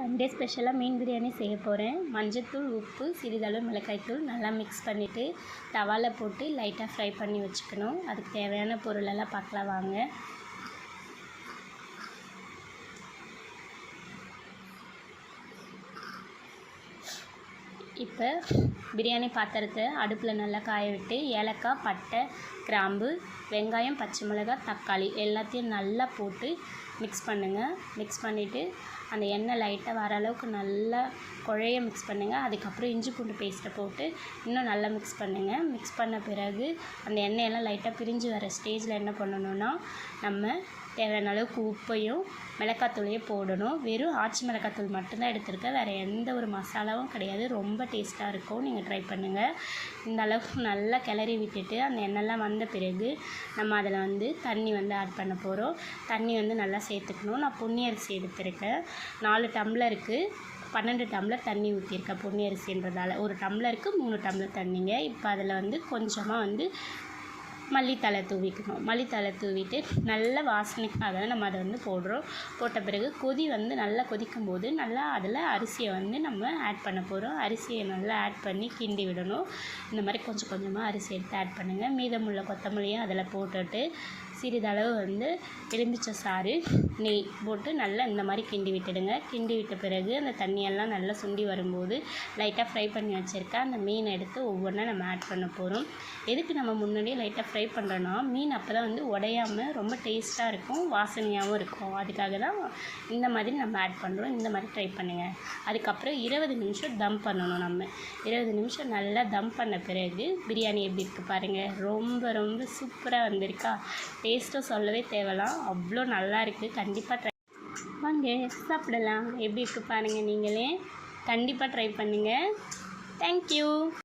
Sunday ஸ்பெஷலாக மீன் பிரியாணி செய்ய போகிறேன். மஞ்சத்தூள், உப்பு, சிறிதளவு மிளகாய்த்தூள் நல்லா மிக்ஸ் பண்ணிவிட்டு தவாவில் போட்டு லைட்டாக ஃப்ரை பண்ணி வச்சுக்கணும். அதுக்கு தேவையான பொருளெல்லாம் பார்க்கலாம் வாங்க. இப்போ பிரியாணி பாத்திரத்தை அடுப்பில் நல்லா காய விட்டு ஏலக்காய், பட்டை, கிராம்பு, வெங்காயம், பச்சை மிளகாய், தக்காளி எல்லாத்தையும் நல்லா போட்டு மிக்ஸ் பண்ணுங்கள். மிக்ஸ் பண்ணிவிட்டு அந்த எண்ணெய் லைட்டாக வர அளவுக்கு நல்லா குழைய மிக்ஸ் பண்ணுங்கள். அதுக்கப்புறம் இஞ்சி பூண்டு பேஸ்ட்டை போட்டு இன்னும் நல்லா மிக்ஸ் பண்ணுங்கள். மிக்ஸ் பண்ண பிறகு அந்த எண்ணெயெல்லாம் லைட்டாக பிரிஞ்சு வர ஸ்டேஜில் என்ன பண்ணணுன்னா, நம்ம தேவையான அளவுக்கு உப்பையும் மிளகாத்தூளையும் போடணும். வெறும் ஆச்சி மிளகாத்தூள் மட்டும்தான் எடுத்துருக்கேன், வேறு எந்த ஒரு மசாலாவும் கிடையாது. ரொம்ப டேஸ்ட்டாக இருக்கும், நீங்கள் ட்ரை பண்ணுங்கள். இந்த அளவுக்கு நல்லா கிளறி விட்டுட்டு அந்த எண்ணெய்லாம் வந்த பிறகு நம்ம அதில் தண்ணி ஆட் பண்ண போகிறோம். தண்ணி நல்லா சேர்த்துக்கணும். நான் பொன்னி அரிசி எடுத்திருக்கேன். 4 டம்ளருக்கு 12 டம்ளர் தண்ணி ஊற்றிருக்கேன். பொன்னி அரிசின்றதால 1 டம்ளருக்கு 3 டம்ளர் தண்ணிங்க. இப்போ அதில் கொஞ்சமாக மல்லித்தழை தூவிக்கணும். மல்லித்தழை தூவிட்டு நல்ல வாசனைக்காக நம்ம அதை போடுறோம். போட்ட பிறகு கொதி நல்லா கொதிக்கும் போது நல்லா அதில் அரிசியை நம்ம ஆட் பண்ண போகிறோம். அரிசியை நல்லா ஆட் பண்ணி கிண்டி விடணும். இந்த மாதிரி கொஞ்சம் கொஞ்சமாக அரிசி எடுத்து ஆட் பண்ணுங்கள். மீதமுள்ள கொத்தமல்லியும் அதில் போட்டுட்டு சிறிதளவு எலுமிச்சை சாறு, நெய் போட்டு நல்லா இந்த மாதிரி கிண்டி விட்டுடுங்க. கிண்டி விட்ட பிறகு அந்த தண்ணியெல்லாம் நல்லா சுண்டி வரும்போது லைட்டாக ஃப்ரை பண்ணி வச்சுருக்க அந்த மீனை எடுத்து ஒவ்வொன்றா நம்ம ஆட் பண்ண போகிறோம். எதுக்கு நம்ம முன்னாடியே லைட்டாக ஃப்ரை பண்ணுறோன்னா, மீன் அப்போ தான் உடையாமல் ரொம்ப டேஸ்ட்டாக இருக்கும், வாசனையாகவும் இருக்கும். அதுக்காக தான் இந்த மாதிரி நம்ம ஆட் பண்ணுறோம். இந்த மாதிரி ட்ரை பண்ணுங்கள். அதுக்கப்புறம் 20 நிமிஷம் தம் பண்ணணும். நம்ம 20 நிமிஷம் நல்லா தம் பண்ண பிறகு பிரியாணி எப்படி இருக்குது பாருங்கள். ரொம்ப ரொம்ப சூப்பராக வந்திருக்கா. டேஸ்ட்டும் சொல்லவே தேவலாம், அவ்வளோ நல்லா இருக்குது. கண்டிப்பாக ட்ரை வாங்க சாப்பிடலாம். எப்படி இருக்குது பாருங்கள். நீங்களே கண்டிப்பாக ட்ரை பண்ணுங்கள். தேங்க்யூ.